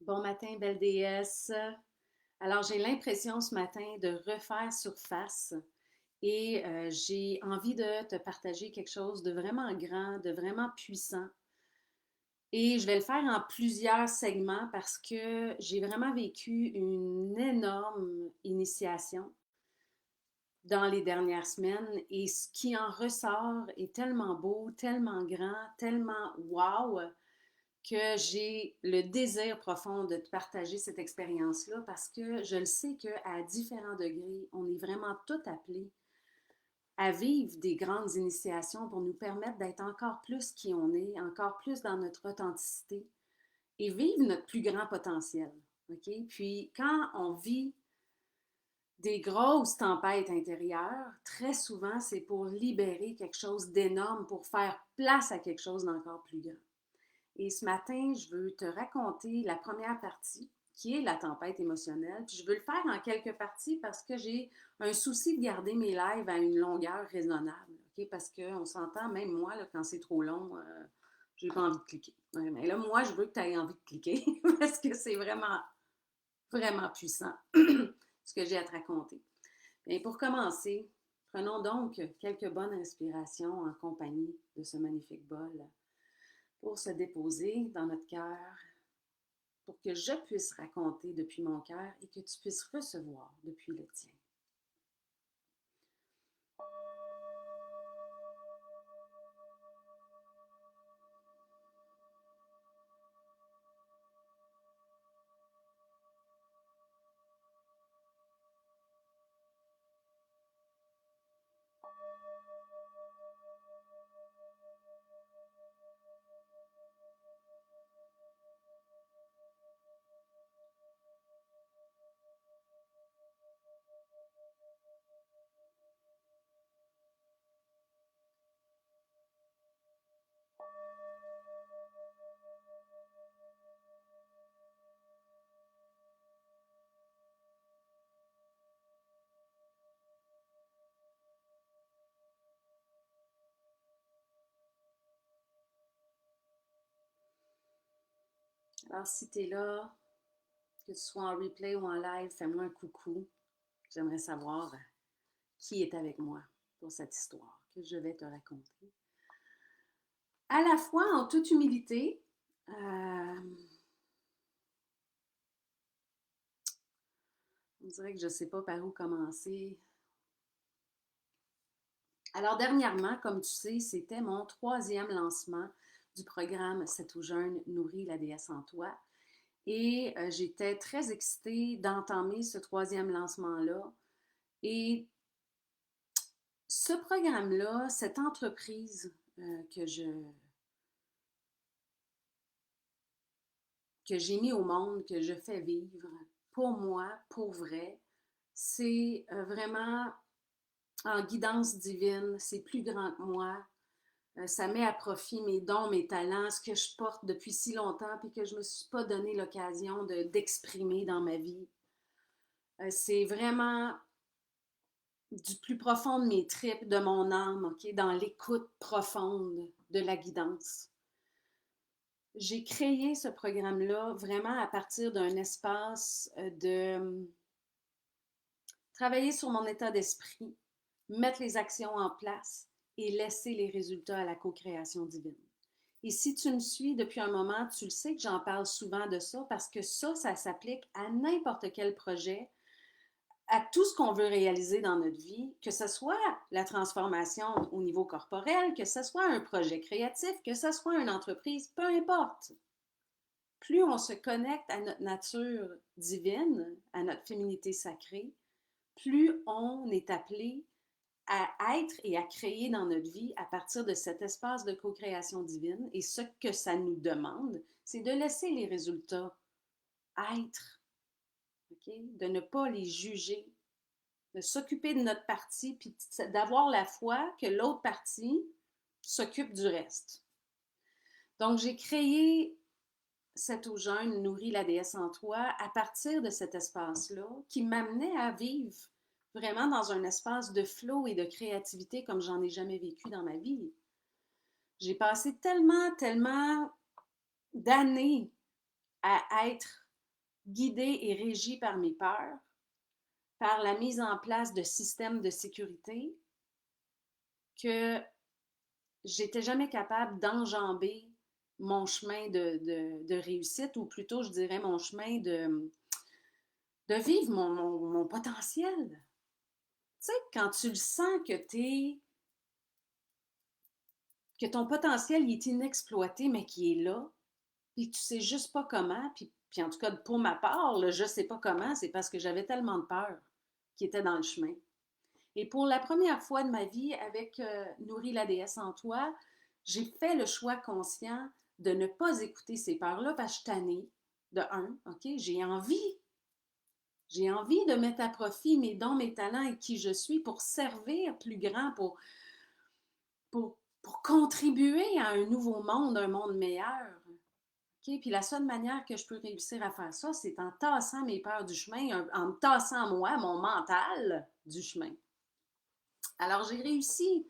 Bon matin, belle déesse. Alors, j'ai l'impression ce matin de refaire surface et j'ai envie de te partager quelque chose de vraiment grand, de vraiment puissant. Et je vais le faire en plusieurs segments parce que j'ai vraiment vécu une énorme initiation dans les dernières semaines et ce qui en ressort est tellement beau, tellement grand, tellement wow que j'ai le désir profond de te partager cette expérience-là parce que je le sais qu'à différents degrés, on est vraiment tout appelés à vivre des grandes initiations pour nous permettre d'être encore plus qui on est, encore plus dans notre authenticité et vivre notre plus grand potentiel. OK? Puis quand on vit des grosses tempêtes intérieures, très souvent, c'est pour libérer quelque chose d'énorme, pour faire place à quelque chose d'encore plus grand. Et ce matin, je veux te raconter la première partie, qui est la tempête émotionnelle. Puis je veux le faire en quelques parties parce que j'ai un souci de garder mes lives à une longueur raisonnable. OK? Parce qu'on s'entend, même moi, là, quand c'est trop long, j'ai pas envie de cliquer. Ouais, mais là, moi, je veux que tu aies envie de cliquer parce que c'est vraiment, vraiment puissant ce que j'ai à te raconter. Bien, pour commencer, prenons donc quelques bonnes respirations en compagnie de ce magnifique bol pour se déposer dans notre cœur, pour que je puisse raconter depuis mon cœur et que tu puisses recevoir depuis le tien. Alors, si tu es là, que tu sois en replay ou en live, fais-moi un coucou. J'aimerais savoir qui est avec moi pour cette histoire que je vais te raconter. À la fois en toute humilité, on dirait que je ne sais pas par où commencer. Alors, dernièrement, comme tu sais, c'était mon troisième lancement du programme C'est tout jeune, nourrit la déesse en toi. Et j'étais très excitée d'entamer ce troisième lancement-là. Et ce programme-là, cette entreprise que j'ai mis au monde, que je fais vivre, pour moi, pour vrai, c'est vraiment en guidance divine, c'est plus grand que moi. Ça met à profit mes dons, mes talents, ce que je porte depuis si longtemps, puis que je ne me suis pas donné l'occasion d'exprimer dans ma vie. C'est vraiment du plus profond de mes tripes, de mon âme, OK, dans l'écoute profonde de la guidance. J'ai créé ce programme-là vraiment à partir d'un espace de travailler sur mon état d'esprit, mettre les actions en place et laisser les résultats à la co-création divine. Et si tu me suis depuis un moment, tu le sais que j'en parle souvent de ça parce que ça s'applique à n'importe quel projet, à tout ce qu'on veut réaliser dans notre vie, que ce soit la transformation au niveau corporel, que ce soit un projet créatif, que ce soit une entreprise, peu importe. Plus on se connecte à notre nature divine, à notre féminité sacrée, plus on est appelé à être et à créer dans notre vie à partir de cet espace de co-création divine. Et ce que ça nous demande, c'est de laisser les résultats être, okay? De ne pas les juger, de s'occuper de notre partie, puis d'avoir la foi que l'autre partie s'occupe du reste. Donc, j'ai créé cette eau jeune nourrit la déesse en toi à partir de cet espace-là qui m'amenait à vivre vraiment dans un espace de flow et de créativité comme j'en ai jamais vécu dans ma vie. J'ai passé tellement d'années à être guidée et régie par mes peurs, par la mise en place de systèmes de sécurité, que j'étais jamais capable d'enjamber mon chemin de réussite, ou plutôt, je dirais, mon chemin de vivre mon potentiel. Tu sais, quand tu le sens que ton potentiel il est inexploité, mais qui est là, puis tu sais juste pas comment, puis en tout cas, pour ma part, le je sais pas comment, c'est parce que j'avais tellement de peur qui était dans le chemin. Et pour la première fois de ma vie, avec Nourris la déesse en toi, j'ai fait le choix conscient de ne pas écouter ces peurs-là parce que je suis tannée. De un, OK, j'ai envie. J'ai envie de mettre à profit mes dons, mes talents et qui je suis pour servir plus grand, pour contribuer à un nouveau monde, un monde meilleur. OK? Puis la seule manière que je peux réussir à faire ça, c'est en tassant mes peurs du chemin, en me tassant moi, mon mental du chemin. Alors j'ai réussi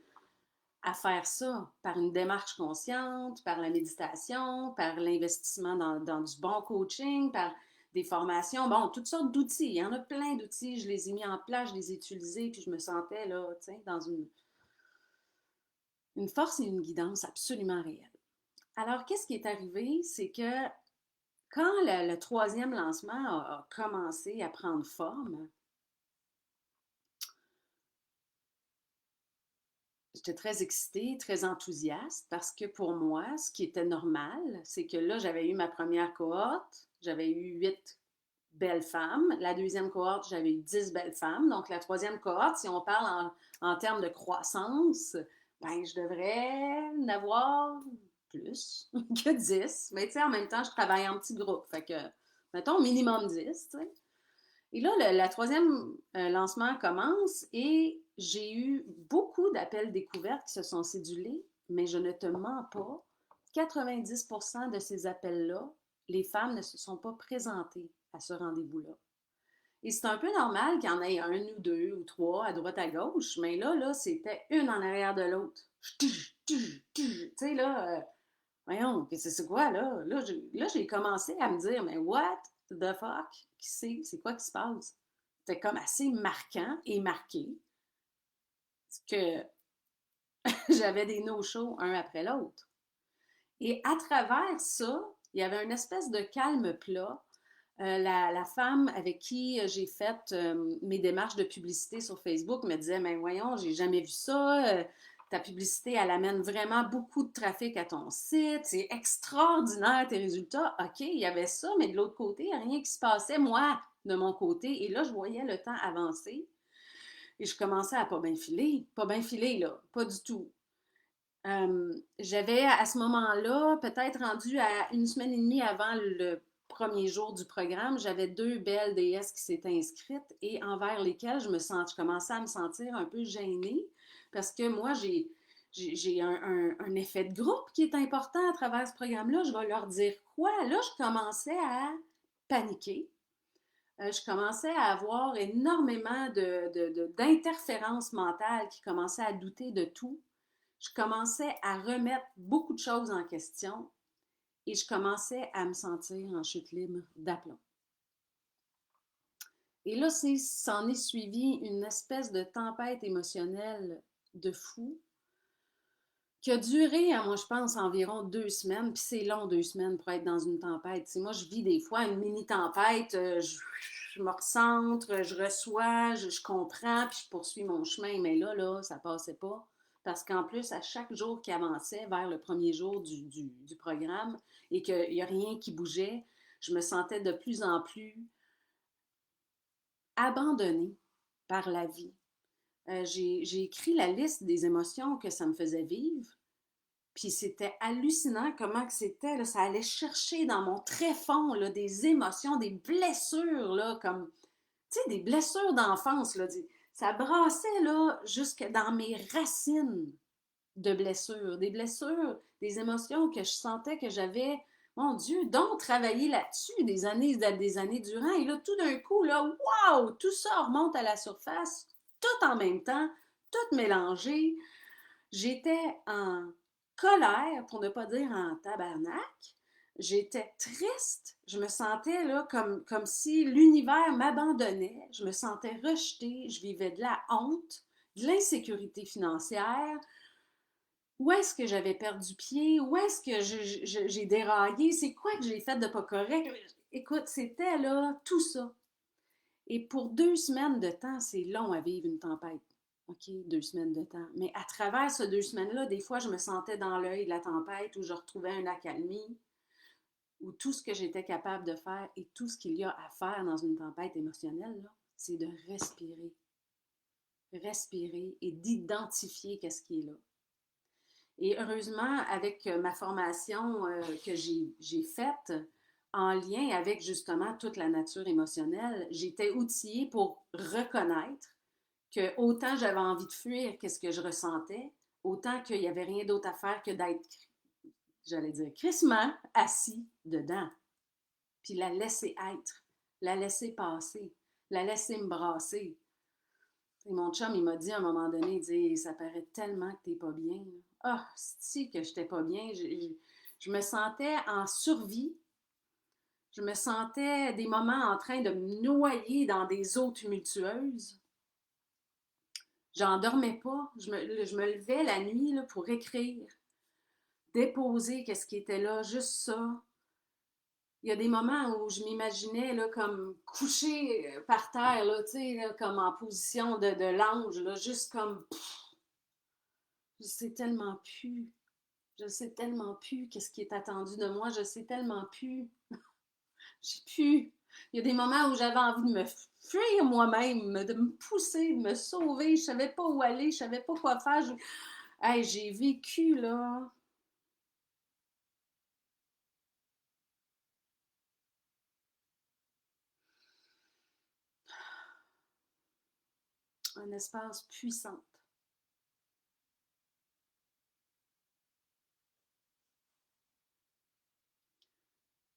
à faire ça par une démarche consciente, par la méditation, par l'investissement dans du bon coaching, par des formations, bon, toutes sortes d'outils. Il y en a plein d'outils, je les ai mis en place, je les ai utilisés, puis je me sentais là, tu sais, dans une force et une guidance absolument réelle. Alors, qu'est-ce qui est arrivé? C'est que quand le troisième lancement a commencé à prendre forme, j'étais très excitée, très enthousiaste parce que pour moi, ce qui était normal, c'est que là, j'avais eu ma première cohorte, j'avais eu 8 belles femmes. La deuxième cohorte, j'avais eu 10 belles femmes. Donc, la troisième cohorte, si on parle en termes de croissance, ben, je devrais en avoir plus que 10. Mais tu sais, en même temps, je travaille en petits groupes. Fait que, mettons, minimum 10, tu sais. Et là, la troisième lancement commence et j'ai eu beaucoup d'appels découvertes qui se sont cédulés, mais je ne te mens pas, 90% de ces appels-là, les femmes ne se sont pas présentées à ce rendez-vous-là. Et c'est un peu normal qu'il y en ait un ou deux ou trois à droite à gauche, mais là, c'était une en arrière de l'autre. Tu sais, là, voyons, c'est quoi, là? Là, j'ai commencé à me dire, mais what the fuck? C'est quoi qui se passe? C'était comme assez marquant et marqué que j'avais des no-shows un après l'autre. Et à travers ça, il y avait une espèce de calme plat. La femme avec qui j'ai fait mes démarches de publicité sur Facebook me disait, mais voyons, j'ai jamais vu ça. Ta publicité, elle amène vraiment beaucoup de trafic à ton site. C'est extraordinaire tes résultats. OK, il y avait ça, mais de l'autre côté, il n'y a rien qui se passait, moi, de mon côté. Et là, je voyais le temps avancer. Et je commençais à pas bien filer, là, pas du tout. J'avais à ce moment-là, peut-être rendu à une semaine et demie avant le premier jour du programme, j'avais 2 belles déesses qui s'étaient inscrites et envers lesquelles je commençais à me sentir un peu gênée parce que moi, j'ai un effet de groupe qui est important à travers ce programme-là. Je vais leur dire quoi? Là, je commençais à paniquer. Je commençais à avoir énormément d'interférences mentales qui commençaient à douter de tout. Je commençais à remettre beaucoup de choses en question et je commençais à me sentir en chute libre d'aplomb. Et là, s'en est suivi une espèce de tempête émotionnelle de fou qui a duré, moi, je pense, environ 2 semaines. Puis c'est long, 2 semaines, pour être dans une tempête. T'sais, moi, je vis des fois une mini-tempête. Je me recentre, je reçois, je comprends, puis je poursuis mon chemin. Mais là, ça passait pas. Parce qu'en plus, à chaque jour qui avançait vers le premier jour du programme et qu'il n'y a rien qui bougeait, je me sentais de plus en plus abandonnée par la vie. J'ai écrit la liste des émotions que ça me faisait vivre. Puis c'était hallucinant comment que c'était, là, ça allait chercher dans mon tréfonds là, des émotions, des blessures, là, comme, tu sais, des blessures d'enfance, là, ça brassait, là, jusque dans mes racines de blessures, des émotions que je sentais que j'avais, mon Dieu, donc travaillé là-dessus des années durant, et là, tout d'un coup, là, waouh, tout ça remonte à la surface, tout en même temps, tout mélangé. J'étais en colère, pour ne pas dire en tabarnak, J'étais triste. Je me sentais là comme si l'univers m'abandonnait. Je me sentais rejetée. Je vivais de la honte, de l'insécurité financière. Où est-ce que j'avais perdu pied? Où est-ce que j'ai déraillé? C'est quoi que j'ai fait de pas correct? Écoute, c'était là tout ça. Et pour 2 semaines de temps, c'est long à vivre une tempête. OK, 2 semaines de temps. Mais à travers ces 2 semaines-là, des fois, je me sentais dans l'œil de la tempête où je retrouvais une accalmie, où tout ce que j'étais capable de faire et tout ce qu'il y a à faire dans une tempête émotionnelle, là, c'est de respirer. Respirer et d'identifier qu'est-ce qui est là. Et heureusement, avec ma formation que j'ai faite en lien avec justement toute la nature émotionnelle, j'étais outillée pour reconnaître que autant j'avais envie de fuir qu'est-ce que je ressentais, autant qu'il n'y avait rien d'autre à faire que d'être, j'allais dire, crissement assis dedans, puis la laisser être, la laisser passer, la laisser me brasser. Et mon chum, il m'a dit à un moment donné, il dit, ça paraît tellement que t'es pas bien. Ah, si que j'étais pas bien, je me sentais en survie. Je me sentais des moments en train de me noyer dans des eaux tumultueuses. J'en dormais pas. Je me levais la nuit là, pour écrire, déposer qu'est-ce qui était là, juste ça. Il y a des moments où je m'imaginais là, comme couché par terre, là, là, comme en position de l'ange, là, juste comme je sais tellement plus. Je sais tellement plus qu'est-ce qui est attendu de moi. Je sais tellement plus. Je sais plus. Il y a des moments où j'avais envie de me fuir moi-même, de me pousser, de me sauver. Je savais pas où aller, je savais pas quoi faire. Hey, j'ai vécu, là, un espace puissant.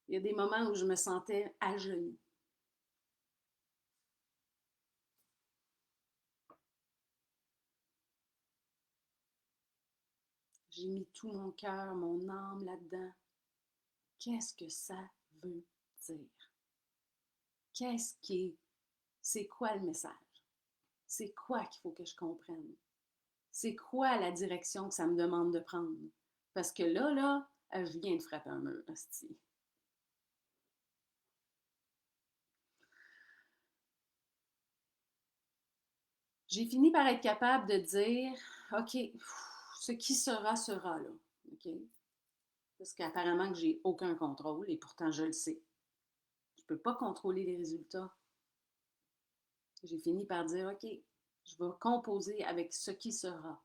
Il y a des moments où je me sentais à genoux. J'ai mis tout mon cœur, mon âme là-dedans. Qu'est-ce que ça veut dire? Qu'est-ce qui est... C'est quoi le message? C'est quoi qu'il faut que je comprenne? C'est quoi la direction que ça me demande de prendre? Parce que là, je viens de frapper un mur, hostie. J'ai fini par être capable de dire, OK, ce qui sera, sera là. OK? Parce qu'apparemment que j'ai aucun contrôle et pourtant je le sais. Je ne peux pas contrôler les résultats. J'ai fini par dire, OK, je vais composer avec ce qui sera.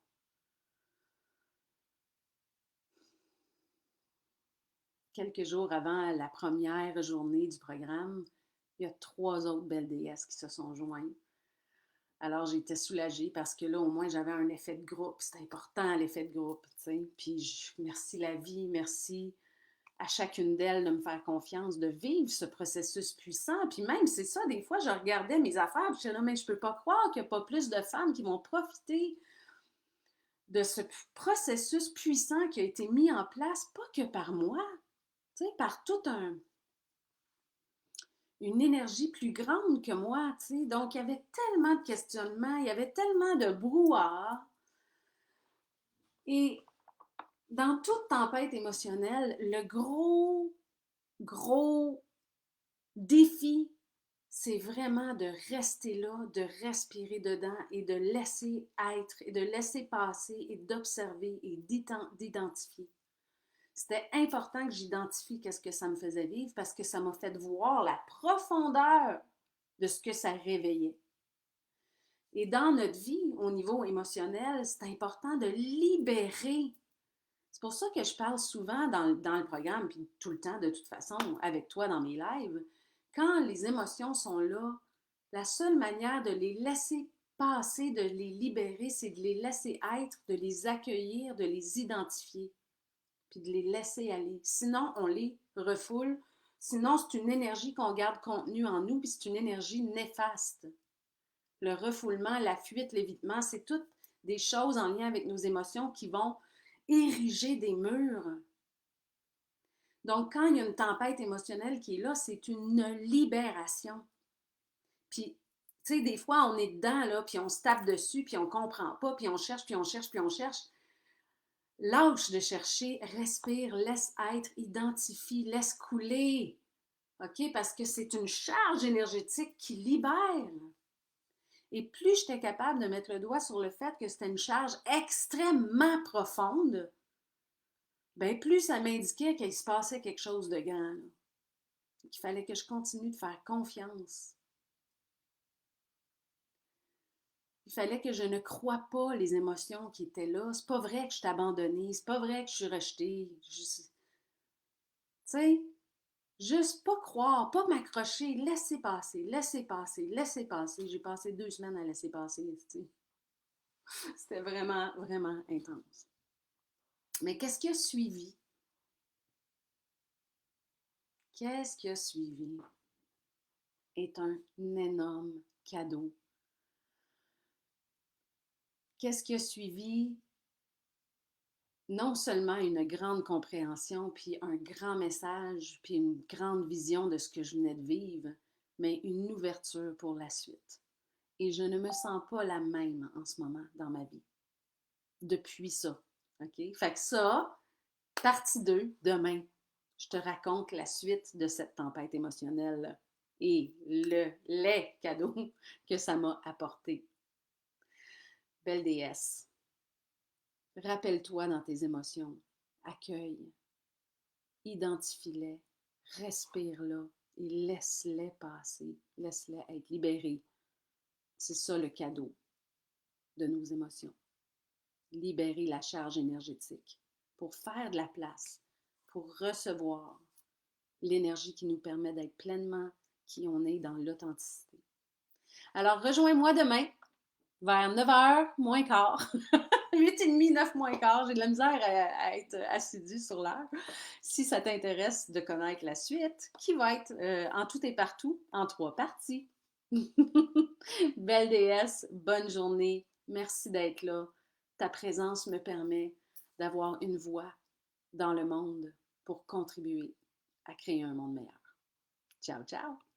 Quelques jours avant la première journée du programme, il y a 3 autres belles déesses qui se sont jointes. Alors, j'étais soulagée parce que là, au moins, j'avais un effet de groupe. C'est important, l'effet de groupe, tu sais. Puis, merci la vie, merci à chacune d'elles de me faire confiance, de vivre ce processus puissant. Puis même, c'est ça, des fois, je regardais mes affaires, puis je disais, non, mais je peux pas croire qu'il n'y a pas plus de femmes qui vont profiter de ce processus puissant qui a été mis en place, pas que par moi, tu sais, par tout une énergie plus grande que moi, tu sais. Donc, il y avait tellement de questionnements, il y avait tellement de brouhaha. Et dans toute tempête émotionnelle, le gros défi, c'est vraiment de rester là, de respirer dedans et de laisser être et de laisser passer et d'observer et d'identifier. C'était important que j'identifie qu'est-ce que ça me faisait vivre parce que ça m'a fait voir la profondeur de ce que ça réveillait. Et dans notre vie, au niveau émotionnel, c'est important de libérer. C'est pour ça que je parle souvent dans le programme, puis tout le temps, de toute façon, avec toi dans mes lives. Quand les émotions sont là, la seule manière de les laisser passer, de les libérer, c'est de les laisser être, de les accueillir, de les identifier, puis de les laisser aller. Sinon, on les refoule. Sinon, c'est une énergie qu'on garde contenue en nous, puis c'est une énergie néfaste. Le refoulement, la fuite, l'évitement, c'est toutes des choses en lien avec nos émotions qui vont ériger des murs. Donc, quand il y a une tempête émotionnelle qui est là, c'est une libération. Puis, tu sais, des fois, on est dedans, là, puis on se tape dessus, puis on comprend pas, puis on cherche, puis on cherche, puis on cherche. Lâche de chercher, respire, laisse être, identifie, laisse couler. OK? Parce que c'est une charge énergétique qui libère. Et plus j'étais capable de mettre le doigt sur le fait que c'était une charge extrêmement profonde, bien plus ça m'indiquait qu'il se passait quelque chose de grand. Qu'il fallait que je continue de faire confiance. Il fallait que je ne croie pas les émotions qui étaient là. C'est pas vrai que je t'ai abandonné. C'est pas vrai que je suis rejetée. Tu sais, juste pas croire, pas m'accrocher, laisser passer, laisser passer, laisser passer. J'ai passé 2 semaines à laisser passer. C'était vraiment, vraiment intense. Mais qu'est-ce qui a suivi? Qu'est-ce qui a suivi est un énorme cadeau. Qu'est-ce qui a suivi? Non seulement une grande compréhension, puis un grand message, puis une grande vision de ce que je venais de vivre, mais une ouverture pour la suite. Et je ne me sens pas la même en ce moment dans ma vie. Depuis ça. OK? Fait que ça, partie 2, demain, je te raconte la suite de cette tempête émotionnelle et les cadeaux que ça m'a apporté. Belle déesse, rappelle-toi dans tes émotions, accueille, identifie-les, respire-les et laisse-les passer, laisse-les être libérés. C'est ça le cadeau de nos émotions. Libérer la charge énergétique pour faire de la place, pour recevoir l'énergie qui nous permet d'être pleinement qui on est dans l'authenticité. Alors, rejoins-moi demain vers 9h moins quart. 8h30, 9 moins quart. J'ai de la misère à être assidue sur l'heure. Si ça t'intéresse de connaître la suite, qui va être en tout et partout en 3 parties. Belle déesse, bonne journée. Merci d'être là. Ta présence me permet d'avoir une voix dans le monde pour contribuer à créer un monde meilleur. Ciao, ciao!